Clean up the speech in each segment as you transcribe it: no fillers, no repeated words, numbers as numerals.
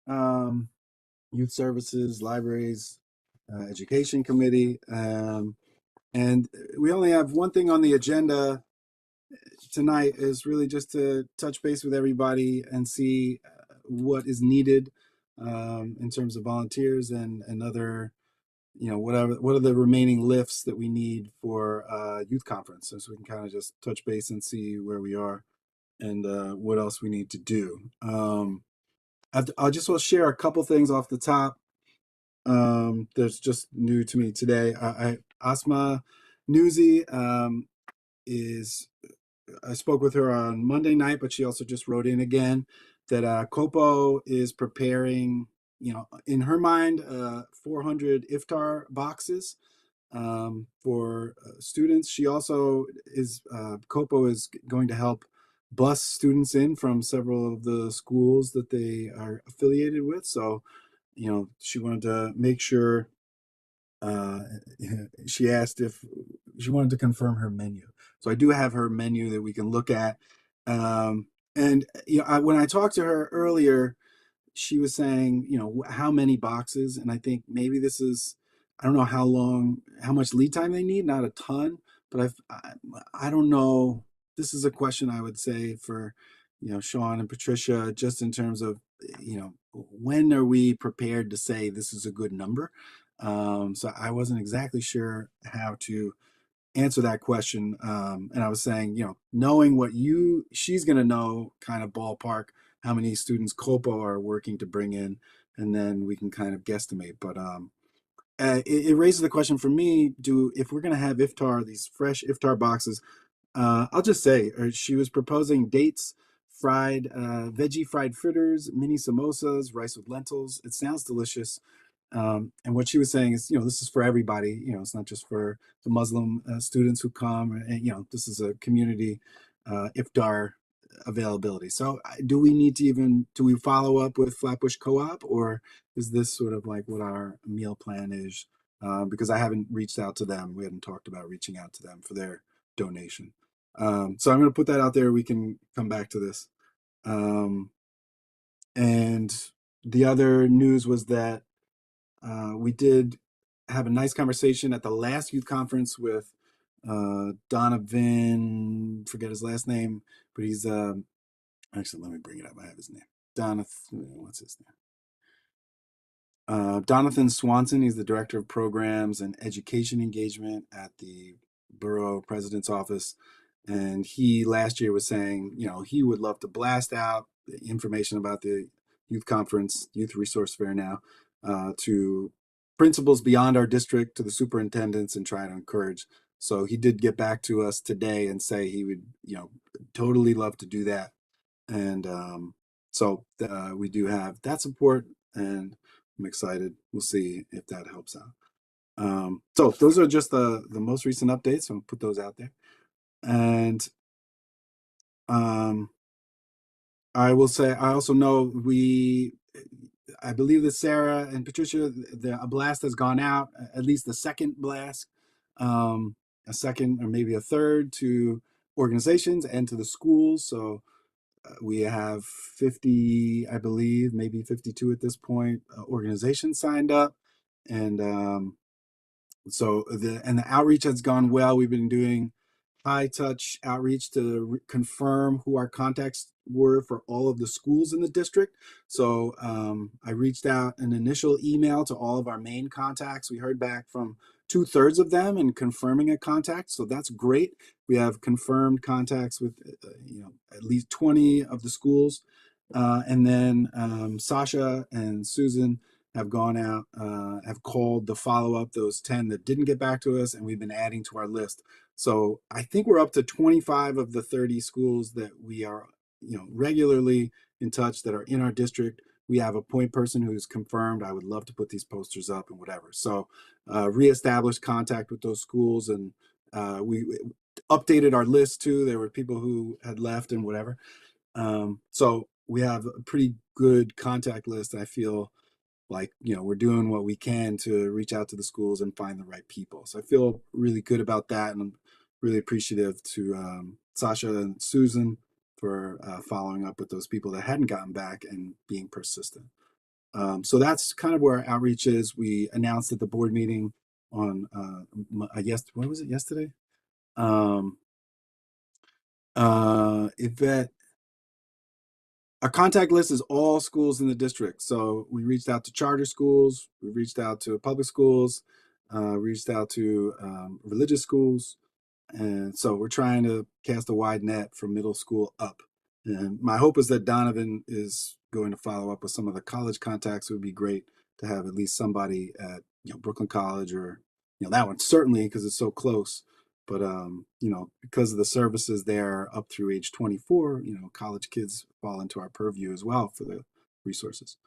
um, Youth Services, Libraries, Education Committee. And we only have one thing on the agenda tonight is really just to touch base with everybody and see what is needed in terms of volunteers and other, what are the remaining lifts that we need for youth conference, so we can kind of just touch base and see where we are and what else we need to do. I'll just will share a couple things off the top. That's just new to me today. Asma Newsy is I spoke with her on Monday night, but she also just wrote in again that Kopo is preparing, in her mind, 400 iftar boxes for students. She also Kopo is going to help bus students in from several of the schools that they are affiliated with. So, she wanted to make sure uh, she asked if she wanted to confirm her menu. So I do have her menu that we can look at. And when I talked to her earlier, she was saying, how many boxes, and I think maybe this is, I don't know how much lead time they need, not a ton, but I don't know. This is a question I would say for, Sean and Patricia, just in terms of, when are we prepared to say this is a good number? So I wasn't exactly sure how to answer that question. And I was saying, knowing what she's going to know kind of ballpark how many students Copo are working to bring in, and then we can kind of guesstimate. But it raises the question for me: if we're going to have iftar, these fresh iftar boxes, I'll just say, she was proposing dates, veggie fried fritters, mini samosas, rice with lentils. It sounds delicious. And what she was saying is, this is for everybody. It's not just for the Muslim students who come. And, this is a community iftar availability. So do we follow up with Flatbush Co-op, or is this sort of like what our meal plan is? Because I haven't reached out to them. We hadn't talked about reaching out to them for their donation. So I'm going to put that out there. We can come back to this. And the other news was that we did have a nice conversation at the last youth conference with Donovan, forget his last name, but he's actually, let me bring it up. I have his name. What's his name? Donathan Swanson. He's the director of programs and education engagement at the borough president's office. And he last year was saying, he would love to blast out the information about the youth conference, youth resource fair now, to principals beyond our district, to the superintendents, and try to encourage. So he did get back to us today and say he would, totally love to do that. And so we do have that support, and I'm excited. We'll see if that helps out. So those are just the most recent updates. I'll put those out there. And I will say, I also know I believe that Sarah and Patricia, a blast has gone out, at least the second blast, a second or maybe a third to organizations and to the schools. So we have 50, I believe, maybe 52 at this point, organizations signed up. And so the outreach has gone well. We've been doing high touch outreach to confirm who our contacts were for all of the schools in the district. So I reached out an initial email to all of our main contacts. We heard back from 2/3 of them and confirming a contact. So that's great. We have confirmed contacts with at least 20 of the schools. And then Sasha and Susan have gone out, have called to follow up those 10 that didn't get back to us, and we've been adding to our list. So I think we're up to 25 of the 30 schools that we are, regularly in touch that are in our district. We have a point person who's confirmed. I would love to put these posters up and whatever. So reestablished contact with those schools, and we updated our list too. There were people who had left and whatever. So we have a pretty good contact list. I feel like, we're doing what we can to reach out to the schools and find the right people. So I feel really good about that. And I'm really appreciative to Sasha and Susan for following up with those people that hadn't gotten back and being persistent. So that's kind of where our outreach is. We announced at the board meeting on, what was it, yesterday? Yvette, our contact list is all schools in the district. So we reached out to charter schools, we reached out to public schools, reached out to religious schools. And so we're trying to cast a wide net from middle school up. And my hope is that Donovan is going to follow up with some of the college contacts. It would be great to have at least somebody at Brooklyn College, or that one certainly because it's so close. But because of the services there up through age 24, college kids fall into our purview as well for the resources.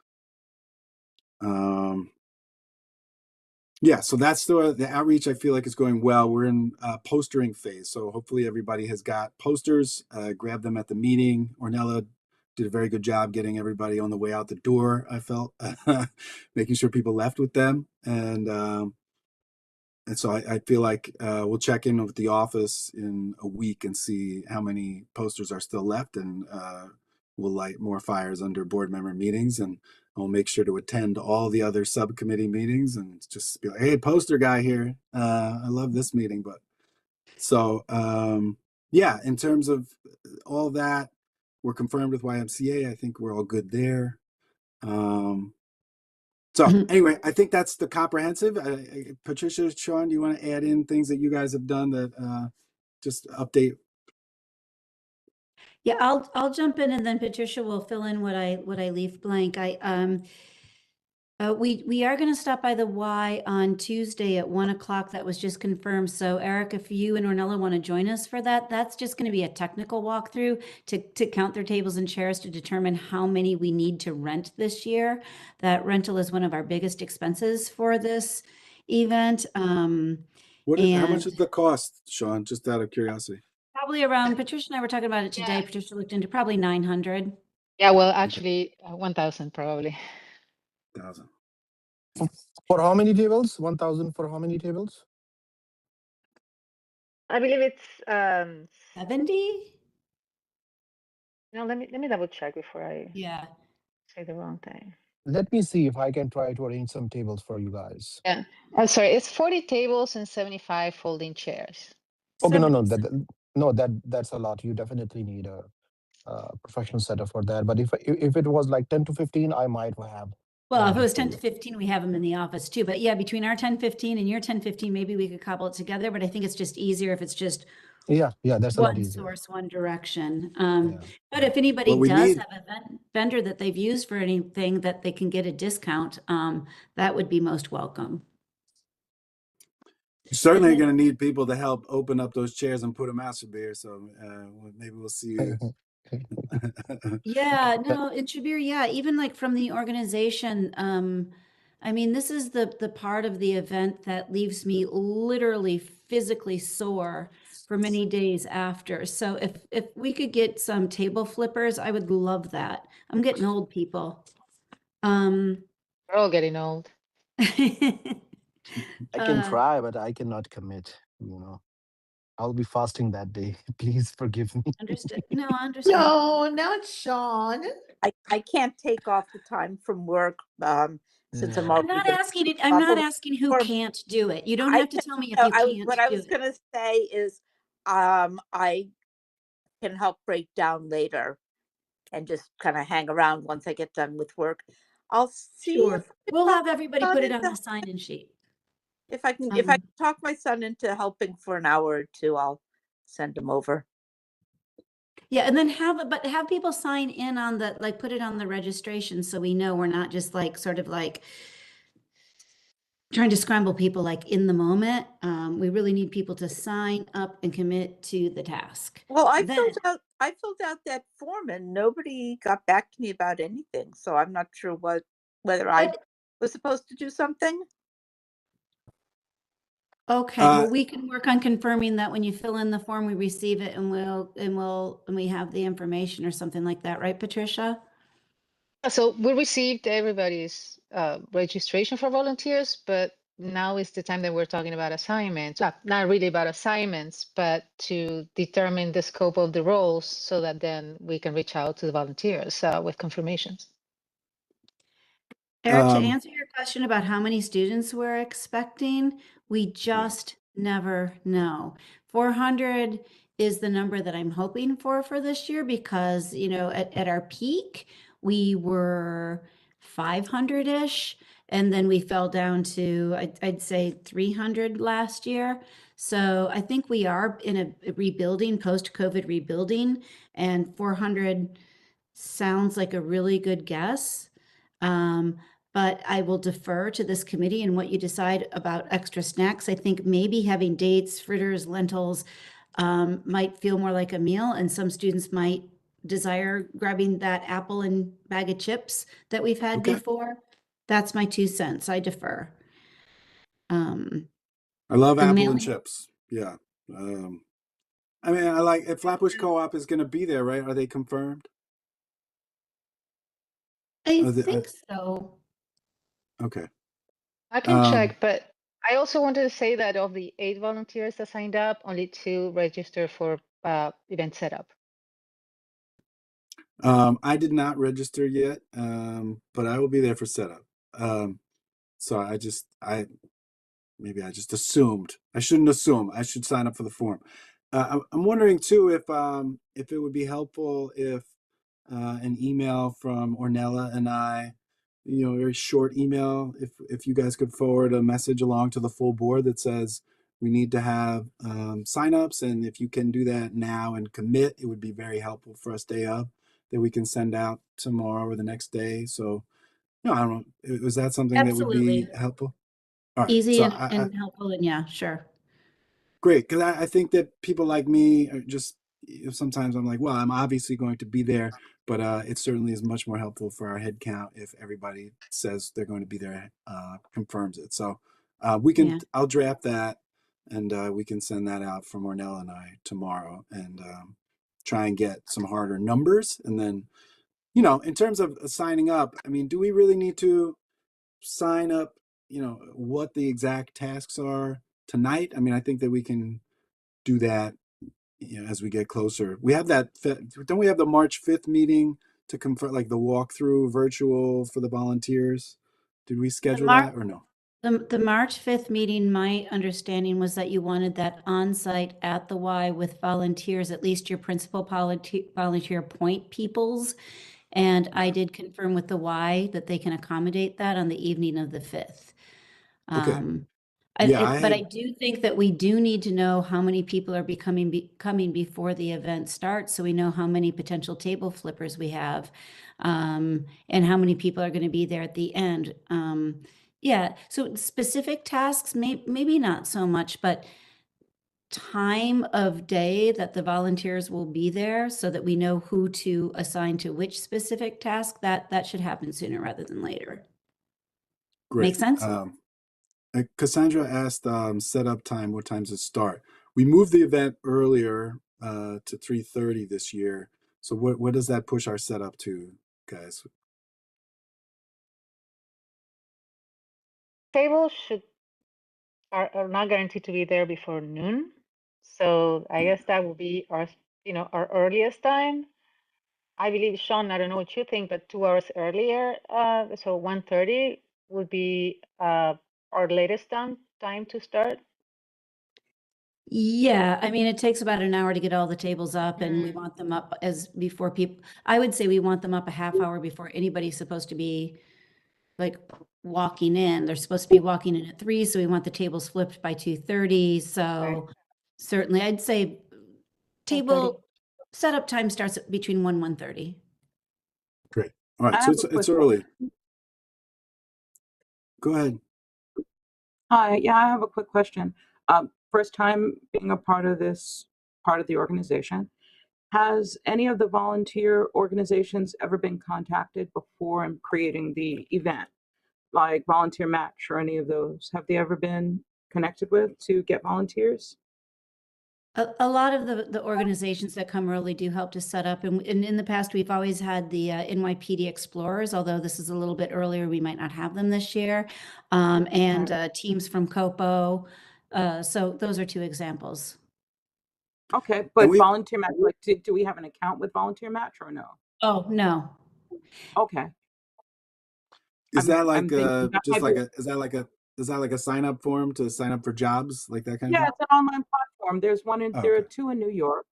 Yeah, so that's the outreach. I feel like is going well. We're in postering phase, so hopefully everybody has got posters. Grab them at the meeting. Ornella did a very good job getting everybody on the way out the door. I felt making sure people left with them, and so I feel like we'll check in with the office in a week and see how many posters are still left, and we'll light more fires under board member meetings, and I'll make sure to attend all the other subcommittee meetings and just be like, hey, poster guy here. I love this meeting. But so, yeah, in terms of all that, we're confirmed with YMCA. I think we're all good there. So anyway, I think that's the comprehensive. Patricia, Sean, do you want to add in things that you guys have done that just update? Yeah, I'll jump in, and then Patricia will fill in what I leave blank. We are going to stop by the Y on Tuesday at 1 o'clock. That was just confirmed. So Eric, if you and Ornella want to join us for that, that's just going to be a technical walkthrough to count their tables and chairs to determine how many we need to rent this year. That rental is one of our biggest expenses for this event. How much is the cost, Sean? Just out of curiosity. Probably around, Patricia and I were talking about it today. Yeah. Patricia looked into probably 900. Yeah, well, actually, 1,000 probably. 1,000. For how many tables? 1,000 for how many tables? I believe it's 70. No, let me double check before I say the wrong thing. Let me see if I can try to arrange some tables for you guys. Yeah, I'm sorry, it's 40 tables and 75 folding chairs. Okay, that's a lot. You definitely need a professional setup for that. But if it was like 10 to 15, I might have. Well, if it was 10 to 15, we have them in the office too. But yeah, between our 10-15 and your 10-15, maybe we could cobble it together. But I think it's just easier if it's just that's a lot one easier. source, one direction. But if anybody does have a vendor that they've used for anything that they can get a discount, that would be most welcome. You're certainly going to need people to help open up those chairs and put them out, Shabir. So maybe we'll see you. Yeah, no, in Shabir, yeah, even like from the organization, I mean, this is the part of the event that leaves me literally physically sore for many days after. So if we could get some table flippers, I would love that. I'm getting old, people. We're all getting old. I can try, but I cannot commit, I'll be fasting that day. Please forgive me. Understood. No, I understand. No, not Sean. I can't take off the time from work since I'm I'm not asking who can't do it. You don't have to tell me if you can't. What I was going to say is I can help break down later and just kind of hang around once I get done with work. I'll see. Sure. We'll have everybody put it on the sign-in sheet. If I can talk my son into helping for an hour or two, I'll send him over. Yeah, and then have people sign in on put it on the registration so we know we're not just sort of trying to scramble people in the moment. We really need people to sign up and commit to the task. Well, I filled out that form and nobody got back to me about anything. So I'm not sure whether I was supposed to do something. Okay, well, we can work on confirming that when you fill in the form, we receive it and we have the information or something like that, right, Patricia? So we received everybody's registration for volunteers, but now is the time that we're talking about assignments, not really about assignments, but to determine the scope of the roles so that then we can reach out to the volunteers with confirmations. Eric, to answer your question about how many students we're expecting, we just never know. 400 is the number that I'm hoping for this year because, you know, at our peak, we were 500-ish, and then we fell down to, I'd say 300 last year. So I think we are in a rebuilding, post-COVID rebuilding, and 400 sounds like a really good guess. But I will defer to this committee and what you decide about extra snacks. I think maybe having dates, fritters, lentils might feel more like a meal, and some students might desire grabbing that apple and bag of chips that we've had before. That's my 2 cents. I defer. I love apple and chips. Yeah. I mean, I like if Flatbush Co-op is going to be there, right? Are they confirmed? I think so. Okay. I can check, but I also wanted to say that of the 8 volunteers that signed up, only 2 registered for event setup. I did not register yet, but I will be there for setup. So maybe I just assumed. I shouldn't assume. I should sign up for the form. I'm wondering too if it would be helpful if an email from Ornella and I, you know, a very short email, if you guys could forward a message along to the full board that says we need to have signups, and if you can do that now and commit, it would be very helpful for us day of that we can send out tomorrow or the next day. So, you know, I don't know, is that something that would be Absolutely. helpful? All right, Easy so and helpful, and yeah, sure. great, because I think that people like me are just, you know, sometimes I'm like, well, I'm obviously going to be there, but it certainly is much more helpful for our head count if everybody says they're going to be there, confirms it. So we can, Yeah. I'll draft that, and we can send that out from Ornella and I tomorrow, and try and get some harder numbers. And then, you know, in terms of signing up, I mean, do we really need to sign up, you know, what the exact tasks are tonight? I mean, I think that we can do that, you know, as we get closer. We have that, don't we have the March 5th meeting to confirm, like the walkthrough virtual for the volunteers? Did we schedule that or no? The March 5th meeting, my understanding was that you wanted that on-site at the Y with volunteers, at least your principal volunteer point peoples. And I did confirm with the Y that they can accommodate that on the evening of the 5th. Okay. Yeah, But I do think that we do need to know how many people are coming before the event starts, so we know how many potential table flippers we have, and how many people are going to be there at the end. Yeah, so specific tasks, maybe not so much, but time of day that the volunteers will be there so that we know who to assign to which specific task, that should happen sooner rather than later. great. Make sense? Cassandra asked setup time, what times it start? We moved the event earlier to 3:30 this year. So what does that push our setup to, guys? Tables are not guaranteed to be there before noon. So I guess that will be our earliest time. I believe, Sean, I don't know what you think, but 2 hours earlier, so 1:30 would be our latest time to start. Yeah, I mean, it takes about an hour to get all the tables up, and we want them up before people, I would say we want them up a half hour before anybody's supposed to be like walking in. They're supposed to be walking in at 3, so we want the tables flipped by 2:30. So certainly I'd say table setup time starts between 1:30. Great. All right, so it's early. Go ahead. Hi, yeah, I have a quick question. First time being a part of the organization. Has any of the volunteer organizations ever been contacted before in creating the event, like Volunteer Match or any of those? Have they ever been connected with to get volunteers? A lot of the organizations that come early do help to set up. And in the past, we've always had the NYPD Explorers, although this is a little bit earlier, we might not have them this year. And teams from COPO. So those are two examples. Okay, And but we, volunteer match, like, do we have an account with volunteer match or no? Oh, no. Okay, is that like I'm thinking that just might be. like is that like a sign up form to sign up for jobs, like that kind of Yeah, thing? it's an online platform. Oh, There are okay. 2 in New York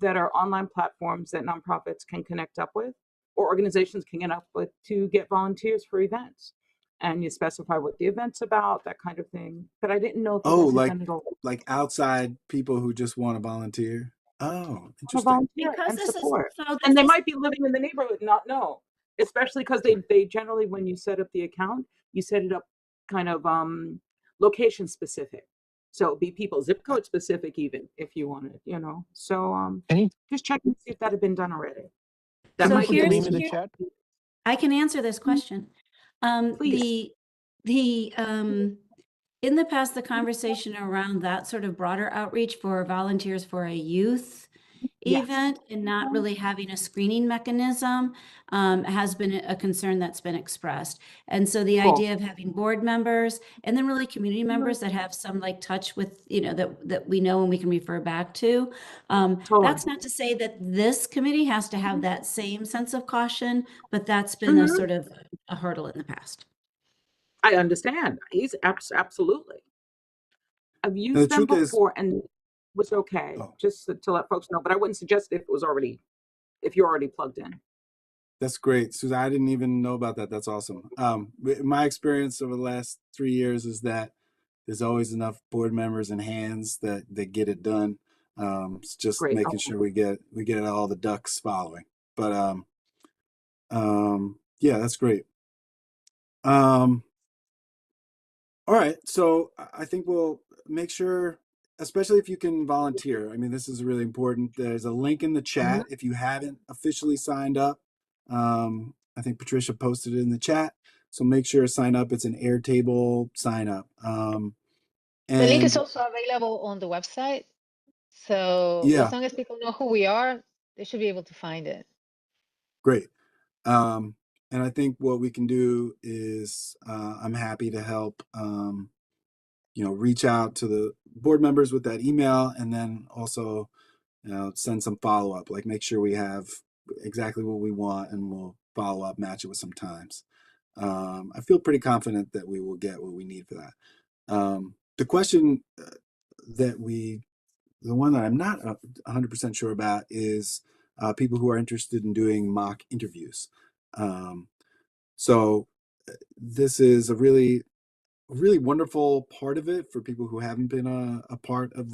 that are online platforms that nonprofits can connect up with, or organizations can get up with to get volunteers for events. And you specify what the event's about, that kind of thing. But I didn't know if you Oh, guys had done it already. like outside people who just want to volunteer. Oh, Want to interesting. volunteer Because and this is, support. so And they this is, might be living in the neighborhood, not know. Especially because they generally, when you set up the account, you set it up kind of location specific. So it'd be people zip code specific even if you wanted, you know. So Can you just check and see if that had been done already. That can you so might put the give here's, you name in some the here, chat? I can answer this question. please. The in the past, the conversation around that sort of broader outreach for volunteers for a youth Yes. event and not really having a screening mechanism has been a concern that's been expressed. And so the Cool. idea of having board members and then really community members that have some like touch with, you know, that we know and we can refer back to. Totally. That's not to say that this committee has to have that same sense of caution, but that's been a Mhm. sort of a hurdle in the past. I understand. He's absolutely. I've And the used them truth is, before and it was okay, oh, just to let folks know. But I wouldn't suggest if you're already plugged in. that's great, Susan. I didn't even know about that. That's awesome. My experience over the last 3 years is that there's always enough board members and hands that get it done. It's just Great. making Okay. sure we get all the ducks following. But yeah, that's great. Um, all right, so I think we'll make sure, especially if you can volunteer. I mean, this is really important. There's a link in the Mhm. chat if you haven't officially signed up. I think Patricia posted it in the chat, so make sure to sign up. It's an Airtable sign up. The link is And also available on the website. So yeah, as long as people know who we are, they should be able to find it. great. And I think what we can do is I'm happy to help, reach out to the board members with that email, and then also, send some follow up, like make sure we have exactly what we want, and we'll follow up, match it with some times. I feel pretty confident that we will get what we need for that. The question the one that I'm not 100% sure about is people who are interested in doing mock interviews. Um, so this is a really wonderful part of it for people who haven't been a part of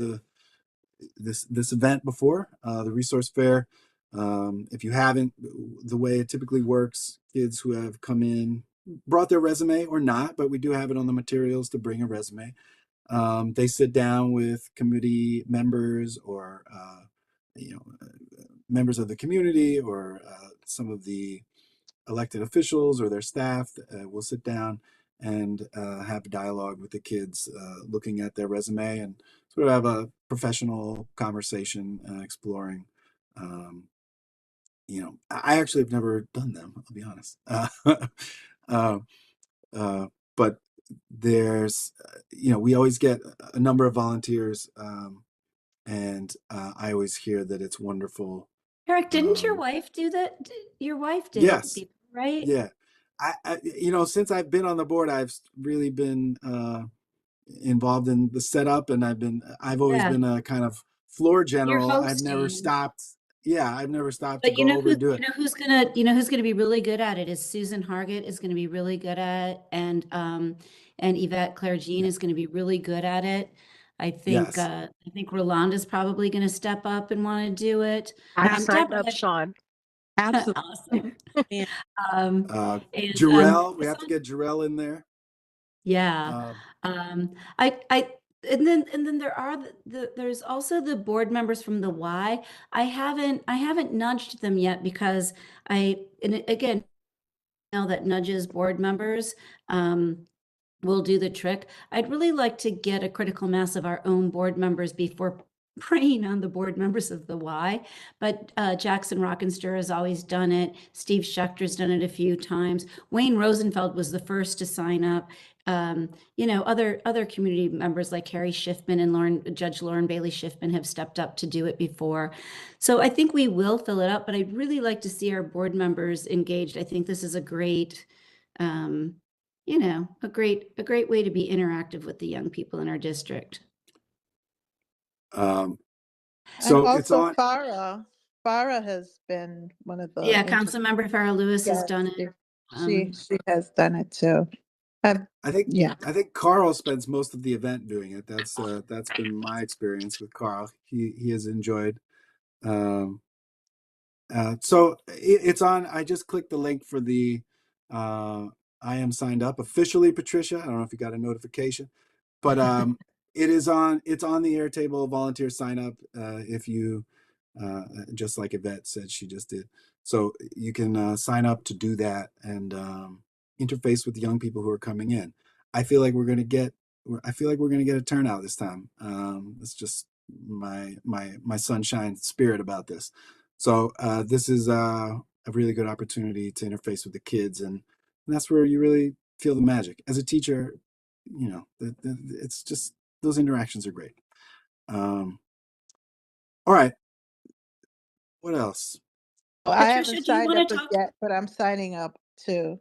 this event before, the resource fair. If you haven't, the way it typically works, kids who have come in brought their resume or not, but we do have it on the materials to bring a resume. They sit down with committee members or members of the community, or some of the elected officials or their staff. Will sit down and have a dialogue with the kids, looking at their resume, and sort of have a professional conversation, exploring. I actually have never done them, I'll be honest. Uh, but there's, we always get a number of volunteers, and I always hear that it's wonderful. Eric, didn't your Um, wife do that? Your wife did it, yes, right? yeah. Since I've been on the board, I've really been involved in the setup, and I've always Yeah, been a kind of floor you're general. I've never hosting. stopped. Yeah, I've never stopped to But go over and do you it. know who's gonna be really good at it is Susan Hargett is gonna be really good at it, and Yvette Claire Jean Yeah. is gonna be really good at it. Yes. I think Rolanda's probably gonna step up and want to do it. I signed up, Deborah, Sean. Absolutely. awesome. Yeah. And Jarrell, we have to get Jarrell in there. yeah, Uh, I and then there's also the board members from the Y. I haven't nudged them yet because again, now that nudges board members will do the trick. I'd really like to get a critical mass of our own board members before preying on the board members of the Y, but Jackson Rockenster has always done it. Steve Schechter's done it a few times. Wayne Rosenfeld was the first to sign up. You know, other community members like Harry Schiffman and Judge Lauren Bailey Schiffman have stepped up to do it before. So I think we will fill it up, but I'd really like to see our board members engaged. I think this is a great, you know, a great way to be interactive with the young people in our district. So and it's also on. Farah has been one of the Yeah, Councilmember Farah Lewis has Yes, done it. she has done it too. I think Yeah. I think Carl spends most of the event doing it. That's been my experience with Carl. He has enjoyed. So it's on. I just clicked the link for the. I am signed up officially, Patricia. I don't know if you got a notification, but it is on. It's on the Airtable volunteer sign up. If you, just like Yvette said, she just did. So you can sign up to do that and interface with the young people who are coming in. I feel like we're going to get. I feel like we're going to get a turnout this time. It's just my sunshine spirit about this. So this is a really good opportunity to interface with the kids, and that's where you really feel the magic. As a teacher, you know, it's just those interactions are great. All right, what else? Well, I Patricia, haven't do you signed want up to as talk? yet, but I'm signing up too.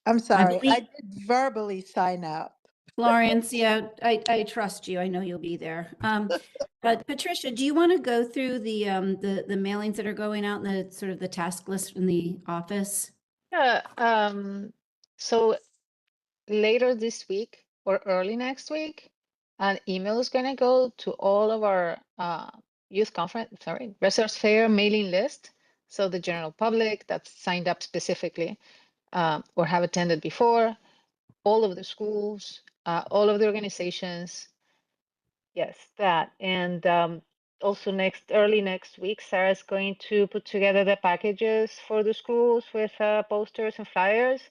I'm I sorry, I believe did verbally sign up. Florence, yeah, I trust you. I know you'll be there. But Patricia, do you want to go through the mailings that are going out and the sort of the task list in the office? Yeah, so later this week or early next week, an email is going to go to all of our Resource Fair mailing list. So the general public that's signed up specifically or have attended before, all of the schools, all of the organizations. Yes, that. And also early next week, Sarah's going to put together the packages for the schools with posters and flyers.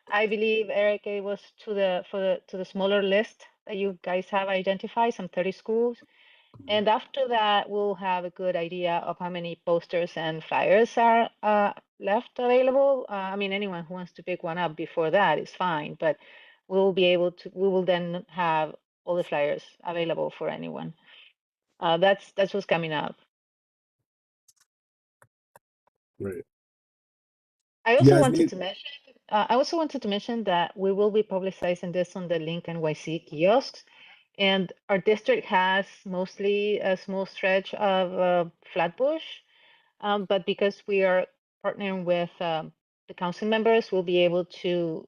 I believe Eric gave us to the smaller list that you guys have identified, some 30 schools. And after that, we'll have a good idea of how many posters and flyers are left available. I mean, anyone who wants to pick one up before that is fine, but we will then have all the flyers available for anyone. That's what's coming up. Right. I You also guys wanted need. to mention. I also wanted to mention that we will be publicizing this on the Link NYC kiosks, and our district has mostly a small stretch of Flatbush, but because we are partnering with the council members, we'll be able to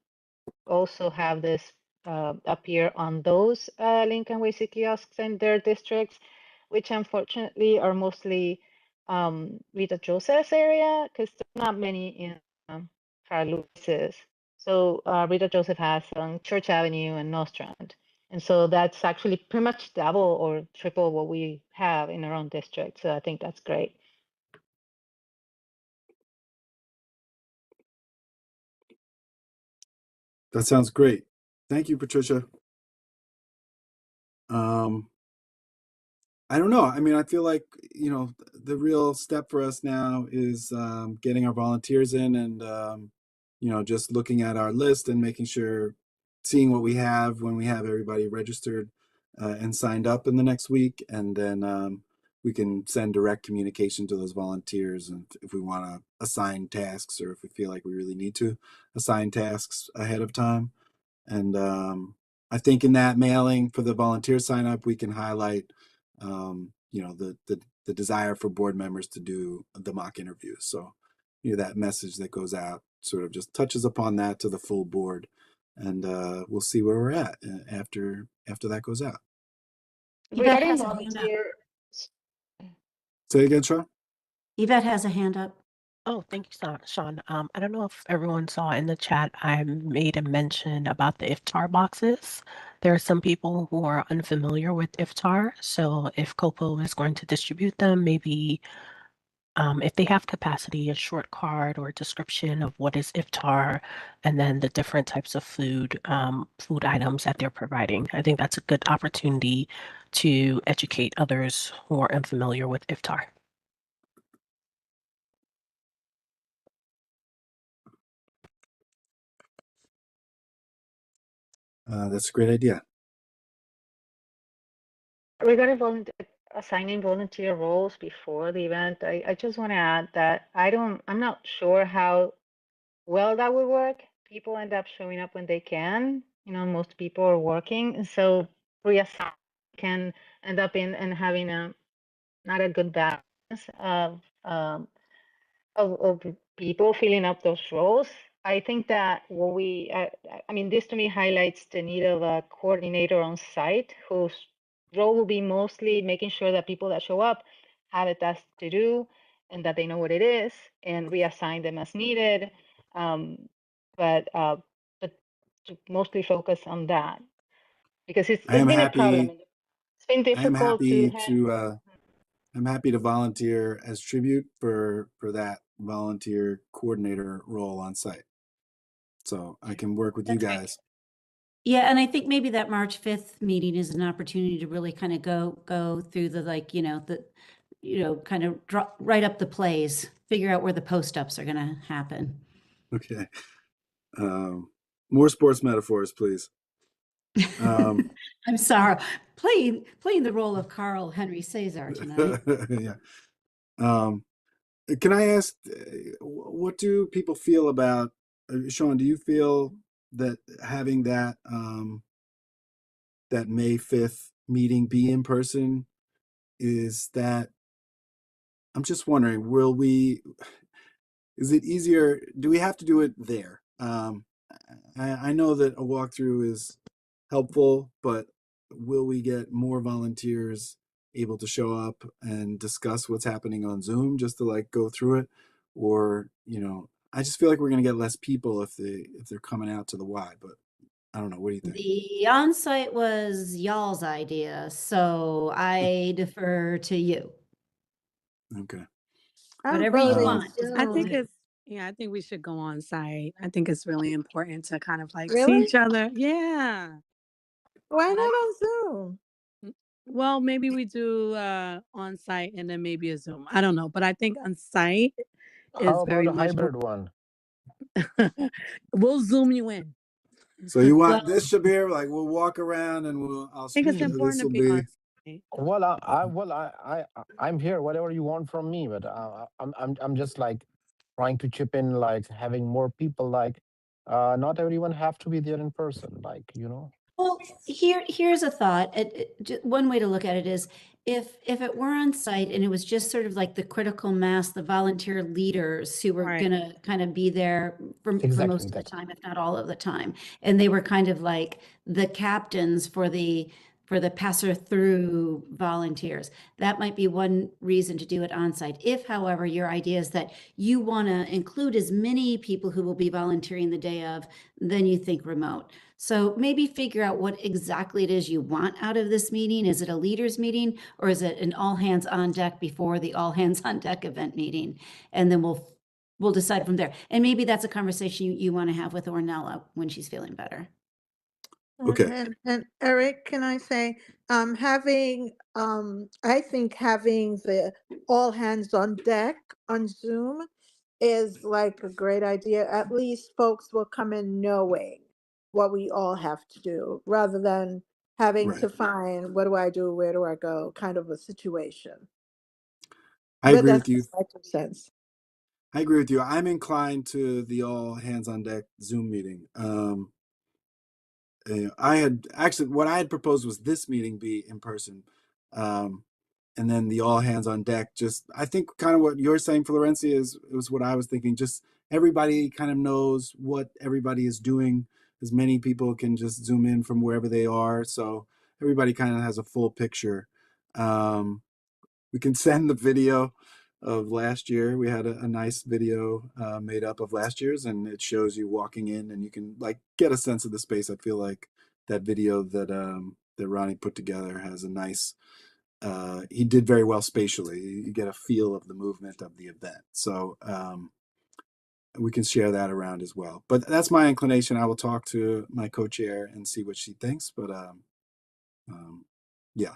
also have this appear on those Link NYC kiosks in their districts, which unfortunately are mostly Rita Joseph's area, because there's not many in Farah Lewis's. So Rita Joseph has on Church Avenue and Nostrand. And so that's actually pretty much double or triple what we have in our own district. So I think that's great. That sounds great. Thank you, Patricia. I don't know. I mean, I feel like, you know, the real step for us now is getting our volunteers in and, you know, just looking at our list and making sure, seeing what we have when we have everybody registered and signed up in the next week. And then we can send direct communication to those volunteers. And if we want to assign tasks or if we feel like we really need to assign tasks ahead of time. And I think in that mailing for the volunteer sign up, we can highlight, you know, the desire for board members to do the mock interviews. So, you know, that message that goes out sort of just touches upon that to the full board, and we'll see where we're at after that goes out. Yvette Regarding has a hand up. volunteer, Say again, Sean. Yvette has a hand up. Oh, thank you, Sean. I don't know if everyone saw in the chat, I made a mention about the iftar boxes. There are some people who are unfamiliar with iftar, so if Copo is going to distribute them, maybe if they have capacity, a short card or description of what is iftar, and then the different types of food items that they're providing. I think that's a good opportunity to educate others who are unfamiliar with IFTAR. That's a great idea. Regarding assigning volunteer roles before the event, I just want to add that I'm not sure how well that would work. People end up showing up when they can. Most people are working, and so reassign can end up and having not a good balance of um, of people filling up those roles. I think that this to me highlights the need of a coordinator on site whose role will be mostly making sure that people that show up have a task to do and that they know what it is and reassign them as needed. But to mostly focus on that because it's I am been a problem. happy. It's been I am difficult to happy have. to. I'm happy to volunteer as tribute for that volunteer coordinator role on site. So I can work with you That's great. guys. Yeah, and I think maybe that March 5th meeting is an opportunity to really kind of go through kind of write up the plays, figure out where the post-ups are going to happen. Okay. More sports metaphors, please. I'm sorry, playing the role of Carl Henry Cesar tonight. Yeah. Can I ask, what do people feel about, Sean, do you feel that having that that May 5th meeting be in person, I'm just wondering, is it easier? Do we have to do it there? I know that a walkthrough is helpful, but will we get more volunteers able to show up and discuss what's happening on Zoom just to go through it? Or, I just feel like we're going to get less people if they're coming out to the Y, but I don't know. What do you think? The on-site was y'all's idea, so I defer to you. Okay. Whatever you voting want is Zoom. what I we'll think do. I think we should go on site. I think it's really important to kind of see Really? each other. Yeah. Why Like, not on Zoom? well, maybe we do on site and then maybe a Zoom. I don't know, but I think on site How is about very a much more. hybrid one? We'll Zoom you in. So you Well, want this, Shabir? We'll walk around and I think it's important this to will be on be. site. Well, I'm here. Whatever you want from me, but I'm just trying to chip in, having more people. Not everyone have to be there in person. Well, here's a thought. One way to look at it is if it were on site and it was just sort of like the critical mass, the volunteer leaders who were Right. gonna kind of be there for most of the Exactly. time, if not all of the time, and they were kind of like the captains for the passer through volunteers. That might be one reason to do it on site. If, however, your idea is that you want to include as many people who will be volunteering the day of, then you think remote. So maybe figure out what exactly it is you want out of this meeting. Is it a leaders meeting or is it an all hands on deck before the all hands on deck event meeting? And then we'll decide from there. And maybe that's a conversation you want to have with Ornella when she's feeling better. Okay. And Eric, can I say, I think having the all hands on deck on Zoom is like a great idea. At least folks will come in knowing what we all have to do, rather than having Right. to find, what do I do, where do I go, kind of a situation. I But agree that's with you. just my 2 cents. I agree with you. I'm inclined to the all hands on deck Zoom meeting. I had actually, what I had proposed was this meeting be in person, um, and then the all hands on deck. Just, I think, kind of what you're saying, Florencia, was what I was thinking. Just everybody kind of knows what everybody is doing. As many people can just zoom in from wherever they are, so everybody kind of has a full picture. We can send the video of last year. We had a nice video made up of last year's, and it shows you walking in, and you can get a sense of the space. I feel like that video that Ronnie put together has a nice. He did very well spatially. You get a feel of the movement of the event. So we can share that around as well. But that's my inclination. I will talk to my co-chair and see what she thinks. But yeah.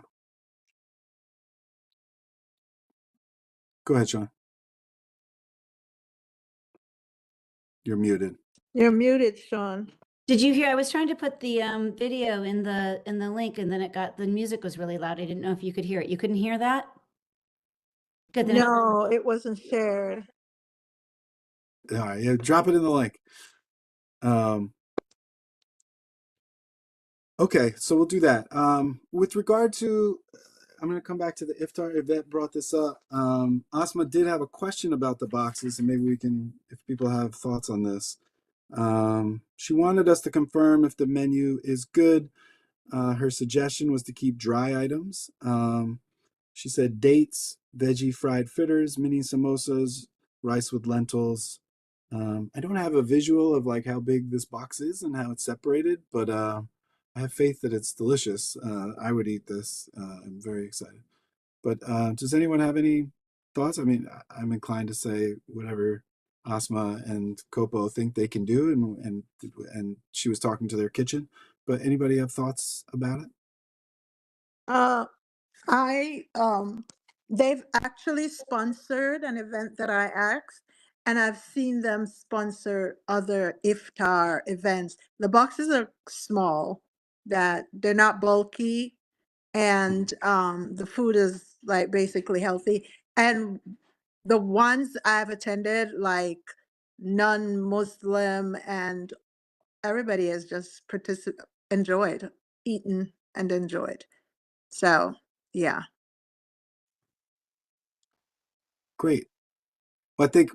Go ahead, Sean. You're muted. You're muted, Sean. Did you hear? I was trying to put the video in the link, and then the music was really loud. I didn't know if you could hear it. You couldn't hear that? Good. Then No, it wasn't shared. All right, yeah, drop it in the link. Okay, so we'll do that. With regard to, I'm going to come back to the iftar. Yvette brought this up. Asma did have a question about the boxes, and maybe we can, if people have thoughts on this. She wanted us to confirm if the menu is good. Her suggestion was to keep dry items. She said dates, veggie fried fritters, mini samosas, rice with lentils. I don't have a visual of like how big this box is and how it's separated, but I have faith that it's delicious. I would eat this. I'm very excited. But does anyone have any thoughts? I mean, I'm inclined to say whatever Asma and Kopo think they can do, and she was talking to their kitchen. But anybody have thoughts about it? I they've actually sponsored an event that I asked, and I've seen them sponsor other iftar events. The boxes are small, that they're not bulky, and the food is like basically healthy. And the ones I've attended, like non-Muslim, and everybody has just enjoyed, eaten and enjoyed. So yeah. Great. Well, I think,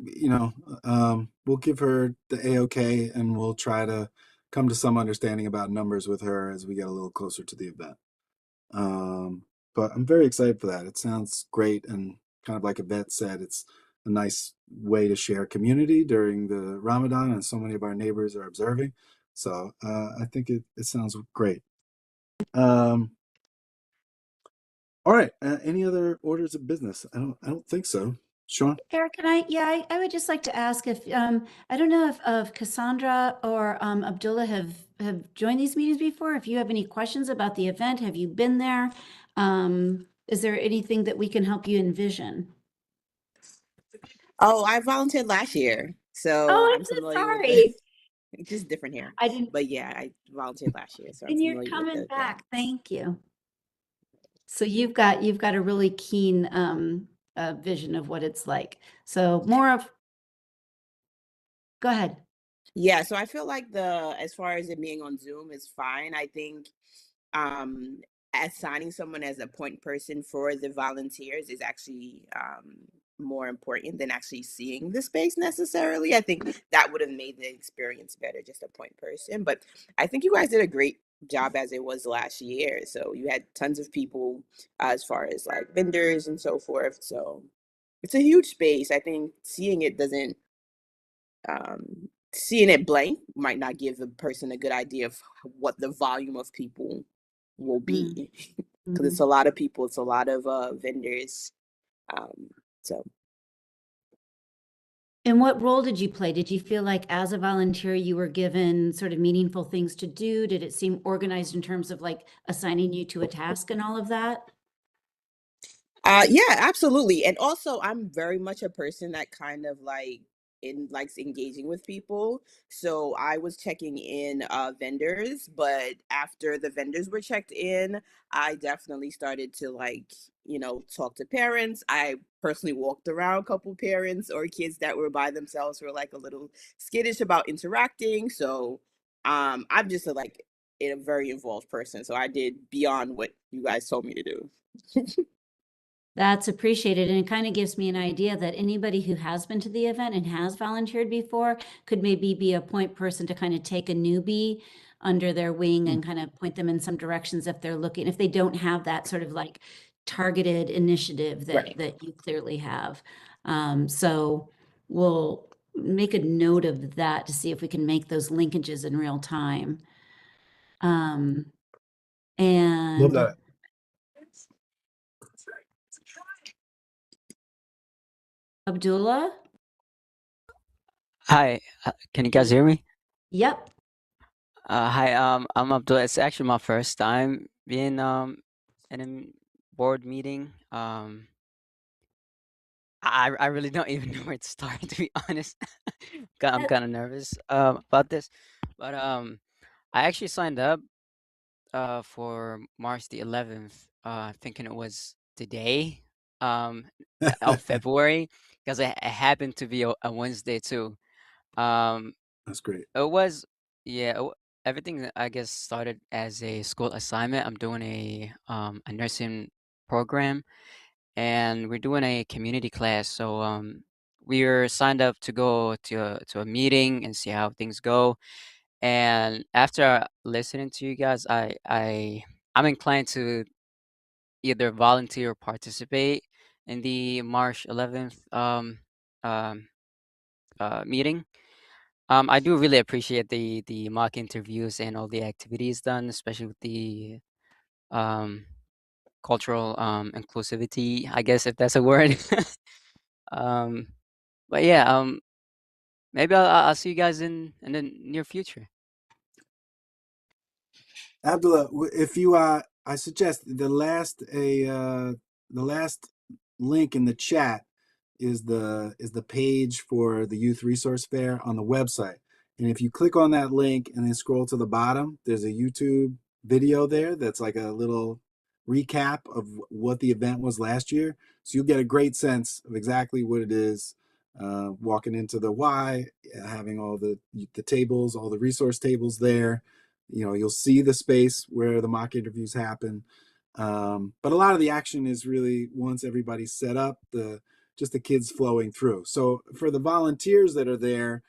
we'll give her the A-OK and we'll try to come to some understanding about numbers with her as we get a little closer to the event. But I'm very excited for that. It sounds great. And kind of like Yvette said, it's a nice way to share community during the Ramadan, and so many of our neighbors are observing. So I think it sounds great. All right. Any other orders of business? I don't think so. Sean? Eric, I would just like to ask if I don't know if Cassandra or Abdullah have joined these meetings before. If you have any questions about the event, have you been there? Is there anything that we can help you envision? Oh, I volunteered last year, so Oh, I'm familiar with sorry. it's just different here. I didn't. But yeah, I volunteered last year, so I'm And you're familiar with the coming event. back. Thank you. So you've got a really keen vision of what it's like. So more of. Go ahead. Yeah, so I feel like as far as it being on Zoom is fine. I think assigning someone as a point person for the volunteers is actually more important than actually seeing the space necessarily. I think that would have made the experience better, just a point person. But I think you guys did a great job as it was last year. So you had tons of people as far as like vendors and so forth. So it's a huge space. I think seeing it blank might not give a person a good idea of what the volume of people will be, because it's a lot of people, it's a lot of vendors. So. And what role did you play? Did you feel like as a volunteer, you were given sort of meaningful things to do? Did it seem organized in terms of like assigning you to a task and all of that? Yeah, absolutely. And also I'm very much a person that kind of likes engaging with people. So I was checking in vendors, but after the vendors were checked in, I definitely started to talk to parents. I personally walked around a couple parents or kids that were by themselves who were like a little skittish about interacting. So I'm just a very involved person. So I did beyond what you guys told me to do. That's appreciated. And it kind of gives me an idea that anybody who has been to the event and has volunteered before could maybe be a point person to kind of take a newbie under their wing and kind of point them in some directions if they don't have that sort of like targeted initiative that you clearly have. So we'll make a note of that to see if we can make those linkages in real time. Love And that. Abdullah? Hi, can you guys hear me? Yep. Hi, I'm Abdullah. It's actually my first time being in a board meeting. I really don't even know where to start, to be honest. I'm Uh, kind of nervous about this, but I actually signed up for March the 11th, thinking it was today, um, of February, because it happened to be a Wednesday too. Um, That's great. it was, yeah, everything I guess started as a school assignment. I'm doing a nursing program, and we're doing a community class. So we're signed up to go to a meeting and see how things go. And after listening to you guys, I'm inclined to either volunteer or participate in the March 11th um, meeting. I do really appreciate the mock interviews and all the activities done, especially with the um, cultural inclusivity, I guess if that's a word. Um, but yeah, maybe I'll see you guys in the near future. Abdullah, if you I suggest the last link in the chat is the page for the Youth Resource Fair on the website. And if you click on that link and then scroll to the bottom, there's a YouTube video there that's like a little recap of what the event was last year. So you'll get a great sense of exactly what it is. Walking into the Y, having all the tables, all the resource tables there. You know, you'll see the space where the mock interviews happen. But a lot of the action is really once everybody's set up, just the kids flowing through. So for the volunteers that are there,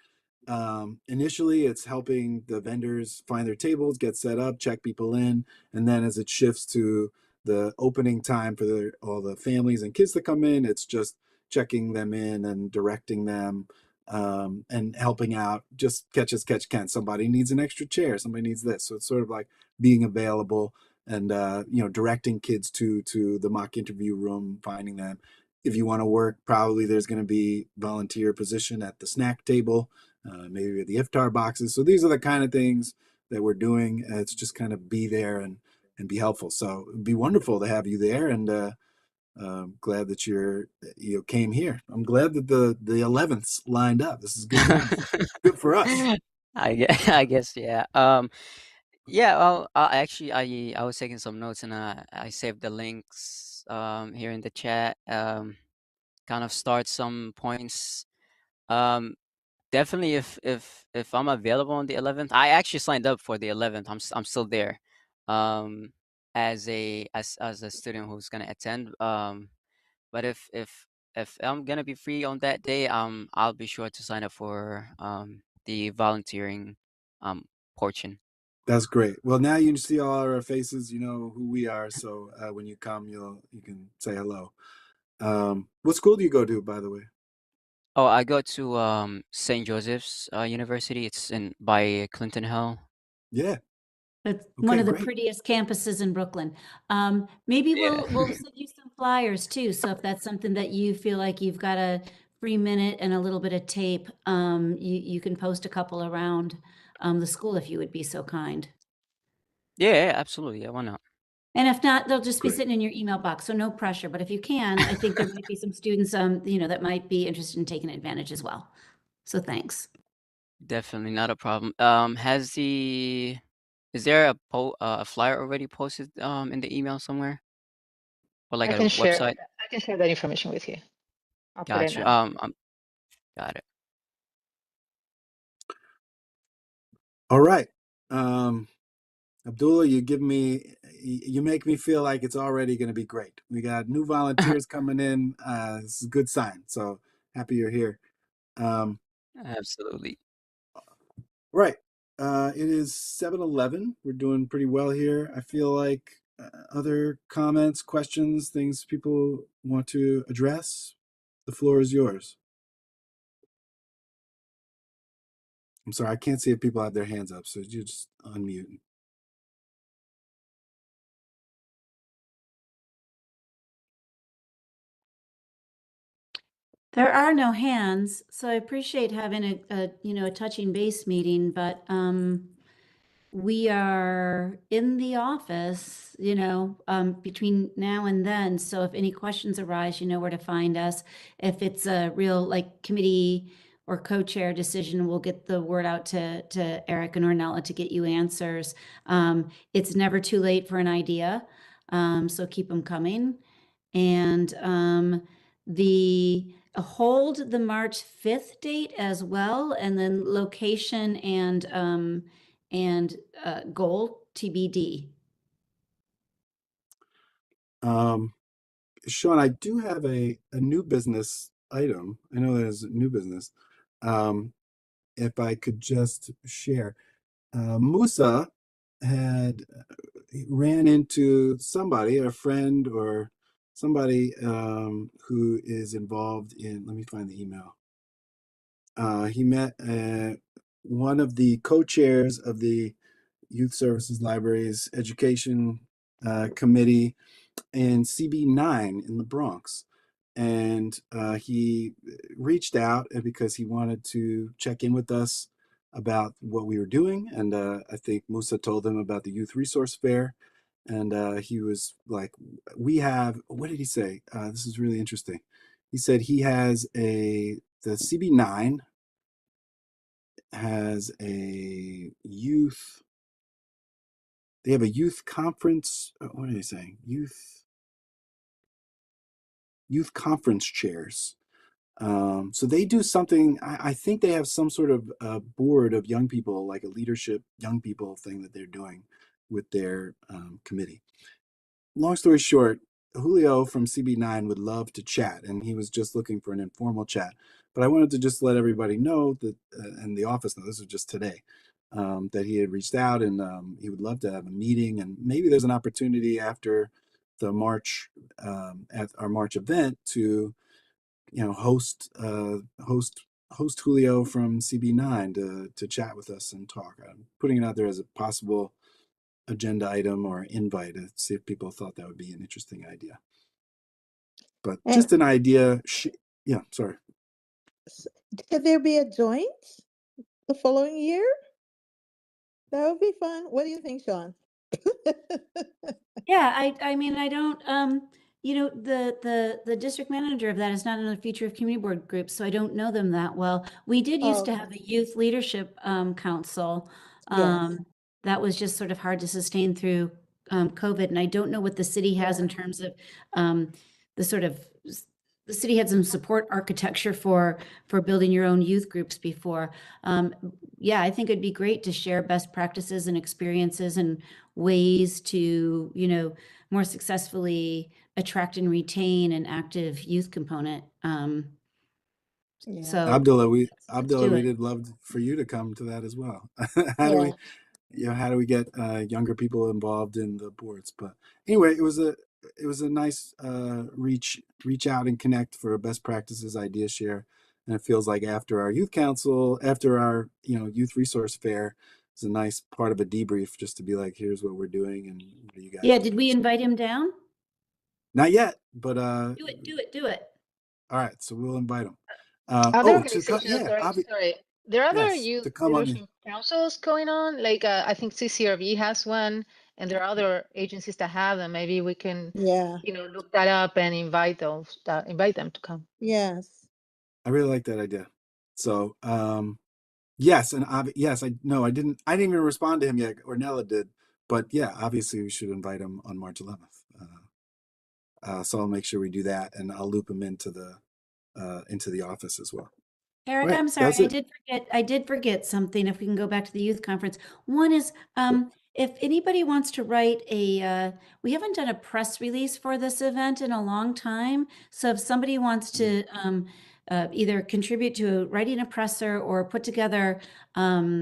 initially it's helping the vendors find their tables, get set up, check people in, and then as it shifts to the opening time for all the families and kids to come in, it's just checking them in and directing them, and helping out. Just catch as catch can. Somebody needs an extra chair, somebody needs this. So it's sort of like being available and directing kids to the mock interview room, finding them. If you want to work, probably there's going to be volunteer position at the snack table, maybe at the iftar boxes. So these are the kind of things that we're doing. It's just kind of be there and be helpful. So it'd be wonderful to have you there, and glad that you came here. I'm glad that the 11ths lined up. This is good time. Good for us. I guess yeah. Yeah. Well, actually, I was taking some notes and I saved the links here in the chat. Kind of start some points. Um, Definitely if I'm available on the 11th. I actually signed up for the 11th. I'm still there. Um, as a student who's gonna attend. But if I'm gonna be free on that day, I'll be sure to sign up for the volunteering portion. That's great. Well, now you see all our faces. You know who we are. So when you come, you can say hello. What school do you go to, by the way? Oh, I go to St. Joseph's University. It's in by Clinton Hill. Yeah. It's one Okay, of the great. prettiest campuses in Brooklyn. Maybe Yeah. we'll send you some flyers too. So if that's something that you feel like you've got a free minute and a little bit of tape, you can post a couple around the school if you would be so kind. Yeah, absolutely. Yeah, why not? And if not, they'll just be Great. sitting in your email box. So no pressure. But if you can, I think there might be some students, that might be interested in taking advantage as well. So thanks. Definitely not a problem. Is there a flyer already posted in the email somewhere or like I a can share website? I can share that information with you. I'll put it Got you. now. Got it. All right. Abdullah, you make me feel like it's already going to be great. We got new volunteers coming in. This is a good sign. So happy you're here. Um, Absolutely. right. It is 7:11. We're doing pretty well here. I feel like other comments, questions, things people want to address. The floor is yours. I'm sorry, I can't see if people have their hands up, so you just unmute. There are no hands, so I appreciate having a touching base meeting, but we are in the office, between now and then. So if any questions arise, you know where to find us. If it's a real committee or co-chair decision, we'll get the word out to Eric and Ornella to get you answers. It's never too late for an idea. So keep them coming. And hold the March 5th date as well, and then location and goal TBD. Sean, I do have a new business item. I know there's a new business. If I could just share, Musa had ran into somebody, a friend or somebody who is involved in, let me find the email. He met one of the co-chairs of the Youth Services Libraries Education Committee in CB9 in the Bronx. And he reached out because he wanted to check in with us about what we were doing. And I think Musa told him about the Youth Resource Fair. And he was like, we have, what did he say? This is really interesting. He said he has the CB9 has a youth, they have a youth conference. What are they saying? Youth conference chairs. So they do something, I think they have some sort of board of young people, like a leadership young people thing that they're doing with their committee. Long story short, Julio from CB9 would love to chat, and he was just looking for an informal chat. But I wanted to just let everybody know that, and the office know, this was just today, that he had reached out and he would love to have a meeting. And maybe there's an opportunity after the March, at our March event to, host Julio from CB9 to chat with us and talk. I'm putting it out there as a possible agenda item or invite to see if people thought that would be an interesting idea. But just an idea. Yeah, sorry. Could there be a joint the following year? That would be fun. What do you think, Sean? Yeah, I mean, I don't, the district manager of that is not in the future of community board group, so I don't know them that well. We did used to have a youth leadership council. Yes. That was just sort of hard to sustain through COVID, and I don't know what the city has in terms of the sort of the city had some support architecture for building your own youth groups before. Yeah, I think it'd be great to share best practices and experiences and ways to, more successfully attract and retain an active youth component. Yeah. So Abdullah, we do it. would love for you to come to that as well. Yeah. How do we get younger people involved in the boards? But anyway, it was a nice reach out and connect for best practices, idea share. And it feels like after our youth council, after our youth resource fair, it's a nice part of a debrief just to be like, here's what we're doing and what are you guys Yeah, doing? did we invite him down? Not yet, but Do it. all right, so we'll invite him. Other organizations, Sorry. there are other Yes, youth to come on. leadership councils going on. Like I think CCRV has one, and there are other agencies that have them. Maybe we can, Yeah. look that up and invite them to come. Yes. I really like that idea. So, yes, and yes, I didn't even respond to him yet. Ornella did, but yeah, obviously we should invite him on March 11th. So I'll make sure we do that, and I'll loop him into the office as well. Eric, Right, I'm sorry, that's it. I did forget something. If we can go back to the youth conference. One is, if anybody wants to write we haven't done a press release for this event in a long time. So if somebody wants to either contribute to writing a presser or put together, a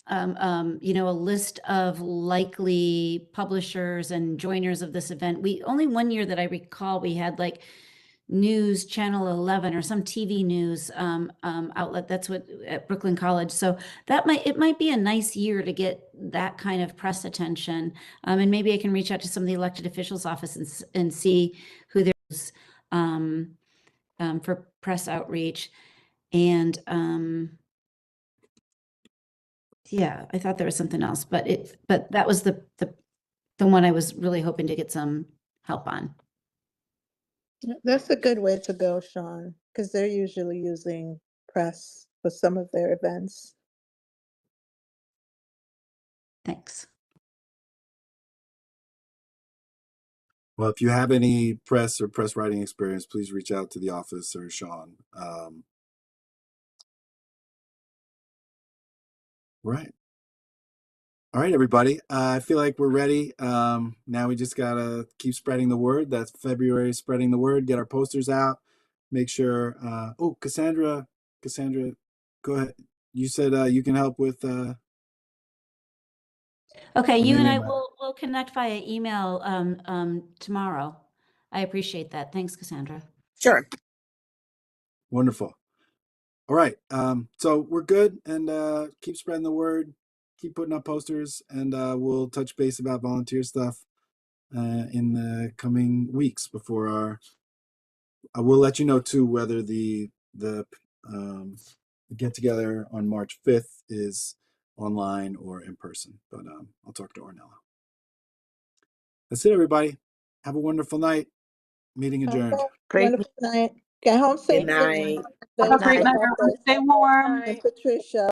list of likely publishers and joiners of this event. Only one year that I recall, we had like News Channel 11 or some TV news outlet. That's what at Brooklyn College. So it might be a nice year to get that kind of press attention. And maybe I can reach out to some of the elected officials' office and see who there's for press outreach. And Yeah, I thought there was something else, but that was the one I was really hoping to get some help on. That's a good way to go, Sean, because they're usually using press for some of their events. Thanks. Well, if you have any press or press writing experience, please reach out to the office or Sean. Right. All right, everybody. I feel like we're ready. Now we just gotta keep spreading the word. That's February, spreading the word. Get our posters out. Make sure. Oh, Cassandra, go ahead. You said you can help with. Okay, you and I amending my- will connect via email tomorrow. I appreciate that. Thanks, Cassandra. Sure. Wonderful. All right. So we're good, and keep spreading the word. Keep putting up posters, and we'll touch base about volunteer stuff in the coming weeks before our. I will let you know too whether the get together on March 5th is online or in person. But I'll talk to Ornella. That's it, everybody. Have a wonderful night. Meeting adjourned. Okay. Great. Wonderful night. Get home Good safely. night. Those Have a great in night, the everyone. office. Stay warm. And Patricia.